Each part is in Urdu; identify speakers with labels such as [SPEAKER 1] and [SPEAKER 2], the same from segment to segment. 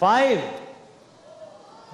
[SPEAKER 1] 5।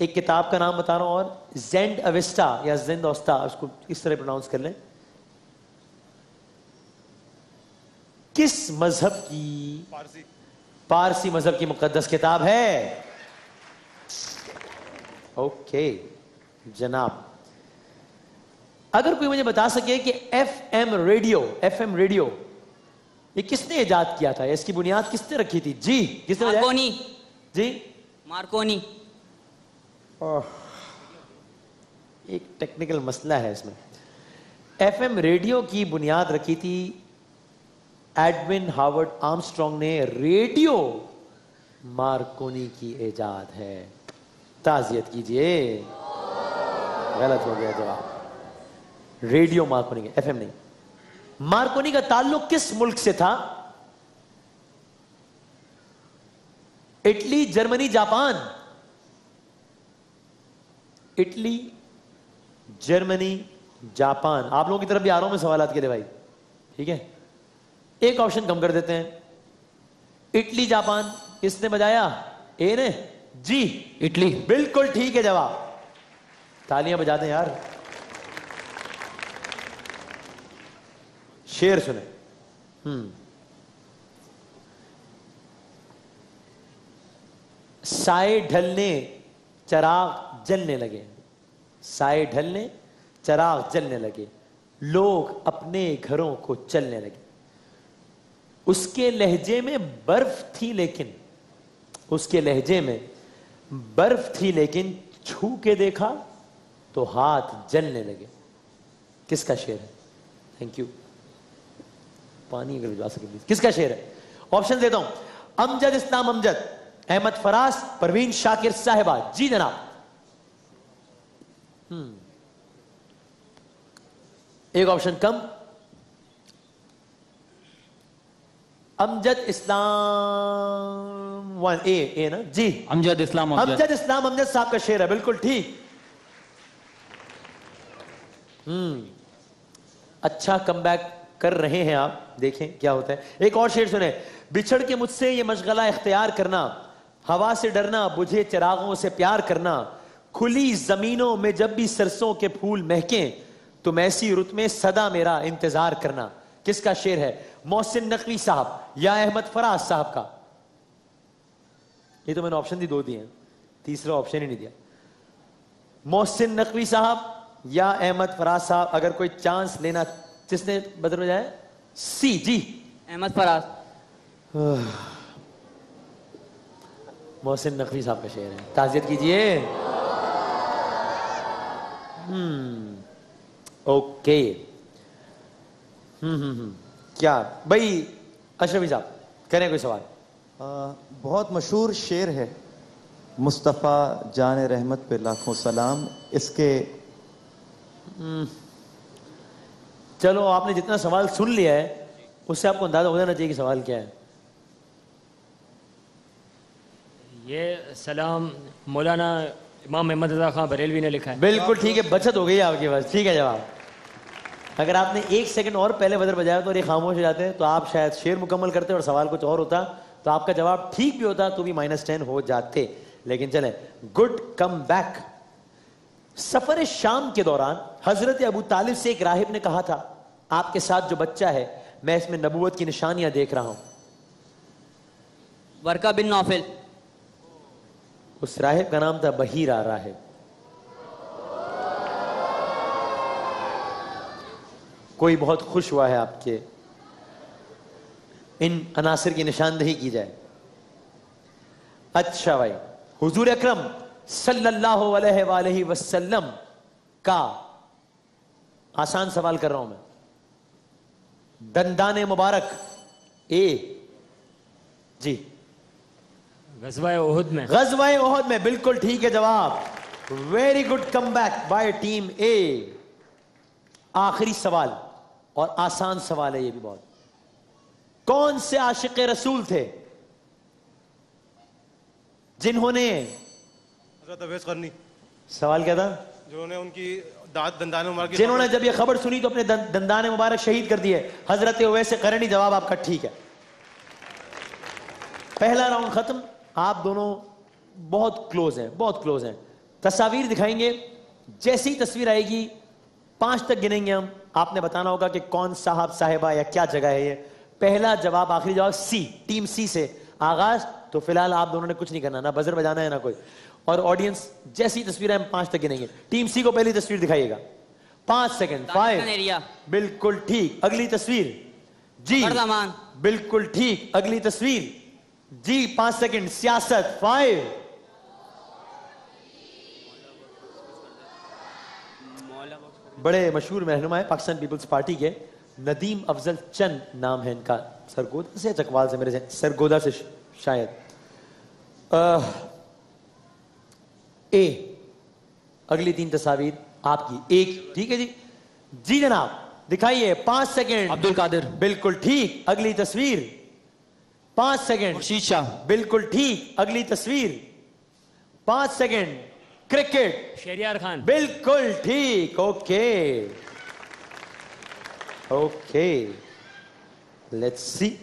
[SPEAKER 1] ایک کتاب کا نام بتا رہا ہوں اور زینڈ اویسٹا یا زند اوستا اس کو اس طرح پروناؤنس کر لیں. کس مذہب کی پارسی مذہب کی مقدس کتاب ہے؟ اوکے جناب. اگر کوئی مجھے بتا سکے کہ ایف ایم ریڈیو یہ کس نے ایجاد کیا تھا, اس کی بنیاد کس نے رکھی تھی؟ جی کس نے؟
[SPEAKER 2] مارکونی.
[SPEAKER 1] جی
[SPEAKER 2] مارکونی.
[SPEAKER 1] ایک ٹیکنیکل مسئلہ ہے اس میں. ایف ایم ریڈیو کی بنیاد رکھی تھی ایڈون ہاورڈ آرمسٹرانگ نے. ریڈیو مارکونی کی ایجاد ہے. تعزیت کیجئے. غلط ہو گیا جواب. ریڈیو مارکونی کا, ایف ایم نہیں. مارکونی کا تعلق کس ملک سے تھا؟ Italy, Germany, Japan. Italy, Germany, Japan. آپ لوگوں کی طرف بھی آ رہا ہوں میں سوالات کے لیے بھائی, ٹھیک ہے. ایک آپشن کم کر دیتے ہیں. Italy, Japan. کس نے بجایا؟ اے نے. جی
[SPEAKER 3] اٹلی.
[SPEAKER 1] بالکل ٹھیک ہے جواب. تالیاں بجا دیں یار. شعر سنیں. سائے ڈھلنے چراغ جلنے لگے. سائے ڈھلنے چراغ جلنے لگے. لوگ اپنے گھروں کو چلنے لگے. اس کے لہجے میں برف تھی لیکن, اس کے لہجے میں برف تھی لیکن چھو کے دیکھا تو ہاتھ جلنے لگے. کس کا شعر ہے؟ Thank you. پانی اگر بجوا سکے پلیز. کس کا شعر ہے؟ آپشن دیتا ہوں. امجد اسلام امجد, احمد فراز, پروین شاکر صاحبہ. جی جناب. ایک آپشن کم. امجد اسلام ون اے نا. جی
[SPEAKER 3] امجد اسلام
[SPEAKER 1] امجد اسلام امجد صاحب کا شعر ہے. بالکل ٹھیک. اچھا کم بیک کر رہے ہیں آپ. دیکھیں کیا ہوتا ہے. ایک اور شعر سنیں. بچھڑ کے مجھ سے یہ مشغلہ اختیار کرنا, ہوا سے ڈرنا, بجھے چراغوں سے پیار کرنا, کھلی زمینوں میں جب بھی سرسوں کے پھول مہکیں تم ایسی رت میں صدا میرا انتظار کرنا. کس کا شعر ہے؟ محسن نقوی صاحب یا احمد فراز صاحب کا؟ یہ تو میں نے آپشن دو دیے ہیں, تیسرا آپشن ہی نہیں دیا. محسن نقوی صاحب یا احمد فراز صاحب, اگر کوئی چانس لینا. جس نے بدل میں جائے سی. جی
[SPEAKER 2] احمد فراز.
[SPEAKER 1] محسن نقوی صاحب کا شعر ہے. تعزیت کیجئے. اوکے. کیا بھائی اشرفی صاحب کریں کوئی سوال؟
[SPEAKER 4] بہت مشہور شعر ہے, مصطفیٰ جان رحمت پہ لاکھوں سلام. اس کے
[SPEAKER 1] چلو آپ نے جتنا سوال سن لیا ہے اس سے آپ کو اندازہ ہو جانا چاہیے کہ سوال کیا ہے.
[SPEAKER 5] یہ سلام مولانا امام محمد رضا خان بریلوی نے لکھا ہے.
[SPEAKER 1] بالکل ٹھیک ہے. بچت ہو گئی آپ کے پاس. ٹھیک ہے جواب. اگر آپ نے ایک سیکنڈ اور پہلے بدر بجایا تو اور یہ خاموش ہو جاتے تو آپ شاید شعر مکمل کرتے اور سوال کچھ اور ہوتا تو آپ کا جواب ٹھیک بھی ہوتا تو بھی -10 ہو جاتے. لیکن چلیں, گڈ کم بیک. سفر شام کے دوران حضرت ابو طالب سے ایک راہب نے کہا تھا آپ کے ساتھ جو بچہ ہے میں اس میں نبوت کی نشانیاں دیکھ رہا ہوں.
[SPEAKER 2] ورقہ بن نوفل.
[SPEAKER 1] اس راہب کا نام تھا بحیرہ راہب. کوئی بہت خوش ہوا ہے آپ کے ان عناصر کی نشاندہی کی جائے. اچھا بھائی, حضور اکرم صلی اللہ علیہ وآلہ وسلم کا آسان سوال کر رہا ہوں میں. دندان مبارک اے. جی
[SPEAKER 5] غزوہ احد میں.
[SPEAKER 1] غزوہ احد میں. بالکل ٹھیک ہے جواب. Very good come back by team A. آخری سوال اور آسان سوال ہے یہ بھی بہت. کون سے عاشق رسول تھے جنہوں نے
[SPEAKER 6] حضرت اویس قرنی.
[SPEAKER 1] سوال کیا تھا؟
[SPEAKER 6] جنہوں نے ان کی دندان مبارک,
[SPEAKER 1] جنہوں نے جب یہ خبر سنی تو اپنے دندان مبارک شہید کر دیے. حضرت اویس قرنی. جواب آپ کا ٹھیک ہے. پہلا راؤنڈ ختم. آپ دونوں بہت کلوز ہیں, بہت کلوز ہیں. تصاویر دکھائیں گے, جیسی تصویر آئے گی 5 تک گنیں گے ہم, آپ نے بتانا ہوگا کہ کون صاحب صاحبہ یا کیا جگہ ہے یہ. پہلا جواب, آخری جواب سی, ٹیم سی سے آغاز. تو فی الحال آپ دونوں نے کچھ نہیں کرنا, نہ بزر بجانا ہے نہ کوئی, اور آڈینس جیسی تصویر ہم 5 تک گنیں گے. ٹیم سی کو پہلی تصویر دکھائیے گا. 5 سیکنڈ. 5. بالکل ٹھیک. اگلی تصویر جی, بالکل ٹھیک. اگلی تصویر جی, 5 سیکنڈ. سیاست. 5. بڑے مشہور رہنما ہے پاکستان پیپلز پارٹی کے, ندیم افضل چند نام ہے ان کا. سرگودا سے, چکوال سے, میرے سے سرگودا سے شاید. اے, اگلی 3 تصاویر آپ کی. 1. ٹھیک ہے جی, جی جناب دکھائیے. 5 سیکنڈ.
[SPEAKER 3] عبد القادر.
[SPEAKER 1] بالکل ٹھیک. اگلی تصویر 5 سیکنڈ.
[SPEAKER 3] خورشید شاہ.
[SPEAKER 1] بالکل ٹھیک. اگلی تصویر 5 سیکنڈ. کرکٹ.
[SPEAKER 5] شہریار خان.
[SPEAKER 1] بالکل ٹھیک. اوکے اوکے, لیٹس سی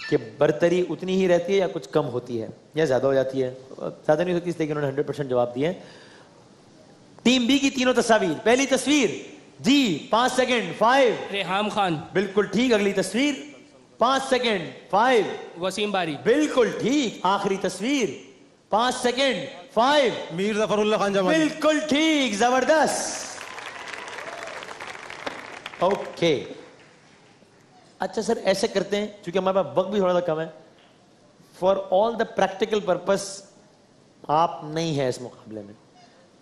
[SPEAKER 1] کہ برتری اتنی ہی رہتی ہے یا کچھ کم ہوتی ہے یا زیادہ ہو جاتی ہے. زیادہ نہیں ہوتی اس لیے کہ انہوں نے 100% جواب دیے. ٹیم بی کی تینوں تصاویر. پہلی تصویر جی, 5 سیکنڈ. 5.
[SPEAKER 5] ریحام خان.
[SPEAKER 1] بالکل ٹھیک. اگلی تصویر 5 سیکنڈ. 5.
[SPEAKER 5] وسیم باری.
[SPEAKER 1] بالکل ٹھیک. آخری تصویر 5 سیکنڈ. 5.
[SPEAKER 6] میر ظفر اللہ خان جمالی.
[SPEAKER 1] بالکل ٹھیک. زبردست. اوکے اچھا سر, ایسے کرتے ہیں چونکہ ہمارے پاس وقت بھی تھوڑا سا کم ہے, for all the practical purpose آپ نہیں ہیں اس مقابلے میں.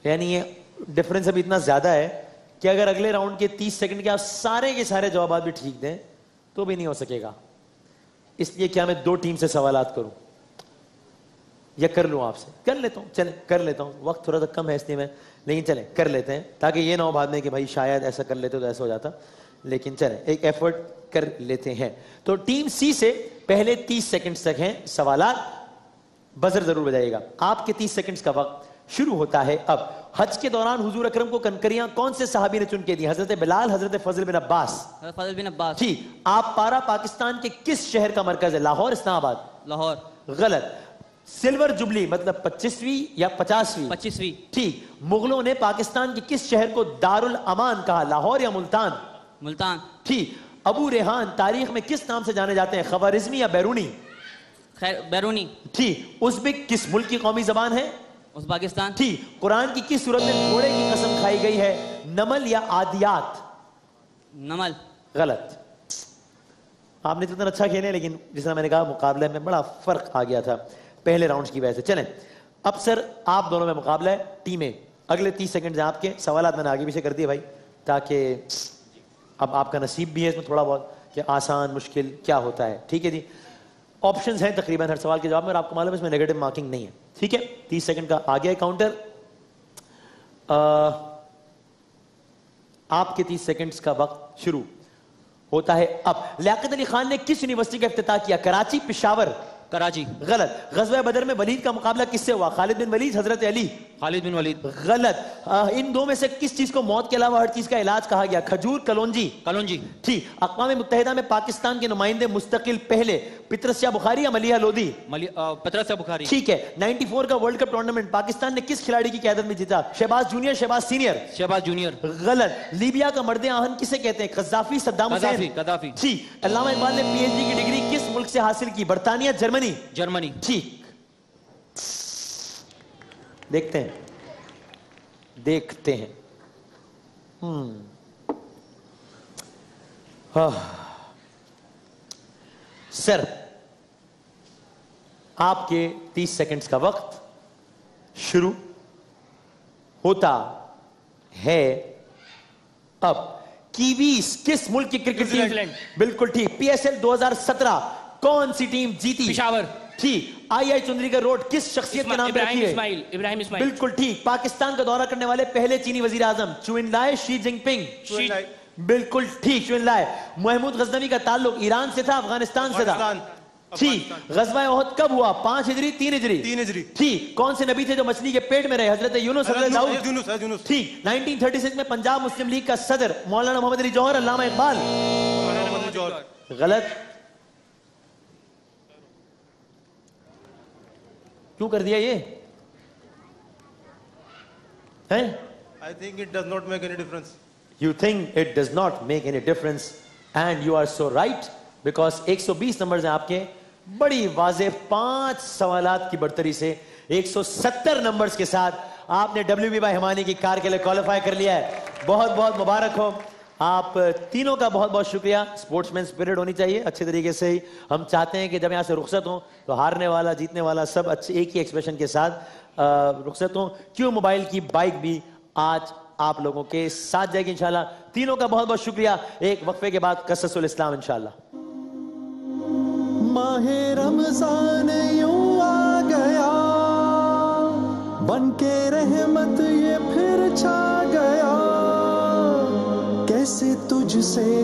[SPEAKER 1] یعنی یہ ڈفرنس ابھی اتنا زیادہ ہے کہ اگر اگلے راؤنڈ کے 30 سیکنڈ کے آپ سارے کے سارے جوابات بھی ٹھیک دیں تو بھی نہیں ہو سکے گا. اس لیے کیا میں 2 ٹیم سے سوالات کروں یا کر لوں آپ سے؟ کر لیتا ہوں, چلیں کر لیتا ہوں. وقت تھوڑا سا کم ہے اس لیے میں, لیکن چلیں کر لیتے ہیں تاکہ یہ نہ ہو بعد میں کہ بھائی شاید ایسا کر لیتے تو ایسا ہو جاتا. لیکن چلیں ایک ایفرٹ کر لیتے ہیں. تو ٹیم سی سے پہلے 30 سیکنڈ تک ہیں سوالات. بزر ضرور بجائیے گا. آپ کے 30 سیکنڈز کا وقت شروع ہوتا ہے اب. حج کے دوران حضور اکرم کو کنکریاں کون سے صحابی نے چن کے دی؟ حضرت بلال, حضرت فضل بن عباس.
[SPEAKER 2] فضل بن عباس.
[SPEAKER 1] ٹھیک. آپ پارا پاکستان کے کس شہر کا مرکز ہے؟ لاہور, اسلام آباد.
[SPEAKER 2] لاہور.
[SPEAKER 1] غلط. سلور جبلی مطلب 25ویں یا 50ویں؟
[SPEAKER 2] 25ویں.
[SPEAKER 1] ٹھیک. مغلوں نے پاکستان کے کس شہر کو دارالامان کہا؟ لاہور یا ملتان؟
[SPEAKER 2] ملتان.
[SPEAKER 1] ٹھیک. ابو ریحان تاریخ میں کس نام سے جانے جاتے ہیں؟ خوارزمی یا بیرونی؟
[SPEAKER 2] خیر بیرونی.
[SPEAKER 1] ٹھیک. ازبک کس ملک کی قومی زبان ہے؟
[SPEAKER 2] ازبکستان.
[SPEAKER 1] ٹھیک. قرآن کی کس صورت میں گھوڑے کی قسم کھائی گئی ہے؟ نمل یا عادیات؟
[SPEAKER 2] نمل.
[SPEAKER 1] غلط. آپ نے تو اتنا اچھا کھیلے لیکن جس طرح میں نے کہا مقابلے میں بڑا فرق آ گیا تھا پہلے راؤنڈ کی وجہ سے. چلیں اب سر آپ دونوں میں مقابلہ ہے ٹیمیں. اگلے 30 سیکنڈ آپ کے سوالات میں نے آگے پیچھے کر دیے بھائی, تاکہ اب آپ کا نصیب بھی ہے اس میں تھوڑا بہت کہ آسان مشکل کیا ہوتا ہے. ٹھیک ہے جی. آپشنز ہیں تقریباً ہر سوال کے جواب میں, اور آپ کو معلوم ہے اس میں نیگیٹو مارکنگ نہیں ہے. ٹھیک ہے. 30 سیکنڈ کا آ گیا ہے کاؤنٹر. آپ کے 30 سیکنڈز کا وقت شروع ہوتا ہے اب. لیاقت علی خان نے کس یونیورسٹی کا افتتاح کیا؟ کراچی, پشاور؟
[SPEAKER 2] کراچی.
[SPEAKER 1] غلط. غزوہ بدر میں ولید کا مقابلہ کس سے ہوا؟ خالد بن ولید, حضرت علی؟
[SPEAKER 3] خالد بن ولید.
[SPEAKER 1] غلط. ان دو میں سے کس چیز کو موت کے علاوہ ہر چیز کا علاج کہا گیا؟ کھجور, کلونجی؟
[SPEAKER 3] کلونجی.
[SPEAKER 1] ٹھیک. اقوام متحدہ میں پاکستان کے نمائندے مستقل پہلے پطرس شاہ بخاری یا ملیحہ لودھی؟
[SPEAKER 3] پطرس شاہ بخاری.
[SPEAKER 1] ٹھیک ہے. 94 کا ورلڈ کپ ٹورنامنٹ پاکستان نے کس کھلاڑی کی قیادت میں جیتا؟ Shahbaz junior, Shahbaz senior?
[SPEAKER 3] Shahbaz junior.
[SPEAKER 1] غلط. لیبیا کا مرد آہن کسے کہتے ہیں؟ Gaddafi, Saddam Hussein?
[SPEAKER 3] قذافی.
[SPEAKER 1] ٹھیک. علامہ اقبال نے پی ایچ ڈی کی ڈگری کس ملک سے حاصل کی؟ برطانیہ, جرمنی؟
[SPEAKER 3] جرمنی.
[SPEAKER 1] ٹھیک. دیکھتے ہیں دیکھتے ہیں. سر آپ کے 30 سیکنڈز کا وقت شروع ہوتا ہے اب. کیویز کس ملک کی کرکٹ ٹیم؟ بالکل ٹھیک. پی ایس ایل 2017 کون سی ٹیم جیتی؟
[SPEAKER 5] پشاور.
[SPEAKER 1] ٹھیک. آئی آئی چندری کا روڈ کس شخصیت کے نام پر رکھی ہے؟
[SPEAKER 5] ابراہیم اسماعیل.
[SPEAKER 1] بالکل ٹھیک. پاکستان کا دورہ کرنے والے پہلے چینی وزیر اعظم؟ چو ان لائے, شی جنگ پنگ؟ بالکل ٹھیک, چو ان لائے. محمود غزنوی کا تعلق ایران سے تھا, افغانستان سے تھا؟ ٹھیک. غزوہ احد کب ہوا؟ 5 ہجری, 3 ہجری؟
[SPEAKER 6] 3 ہجری.
[SPEAKER 1] ٹھیک. کون سے نبی تھے جو مچھلی کے پیٹ میں رہے؟ حضرت یونس, حضرت داؤد؟ ٹھیک. 1936 میں پنجاب مسلم لیگ کا صدر مولانا محمد علی جوہر, علامہ اقبال؟ غلط. کیوں کر دیا یہ؟ ہیں؟
[SPEAKER 6] I think it does not make any difference.
[SPEAKER 1] You think it does not make any difference and you are so right because 120 numbers ہیں آپ کے. بڑی واضح 5 سوالات کی برتری سے 170 نمبرز کے ساتھ آپ نے WB بائی ہمانی کی کار کے لیے کوالیفائی کر لیا ہے. بہت بہت مبارک ہو. آپ تینوں کا بہت بہت شکریہ. سپورٹس مین اسپرٹ ہونی چاہیے اچھے طریقے سے ہی. ہم چاہتے ہیں کہ جب یہاں سے رخصت ہوں تو ہارنے والا جیتنے والا سب اچھے ایک ہی ایکسپریشن کے ساتھ رخصت ہوں. کیوں موبائل کی بائک بھی آج آپ لوگوں کے ساتھ جائے گی انشاءاللہ. تینوں کا بہت بہت شکریہ. ایک وقفے کے بعد قصص الاسلام انشاءاللہ.
[SPEAKER 7] ماہ رمضان یوں آ گیا بن کے رحمت یہ پھر چھا گیا کیسے تجھ سے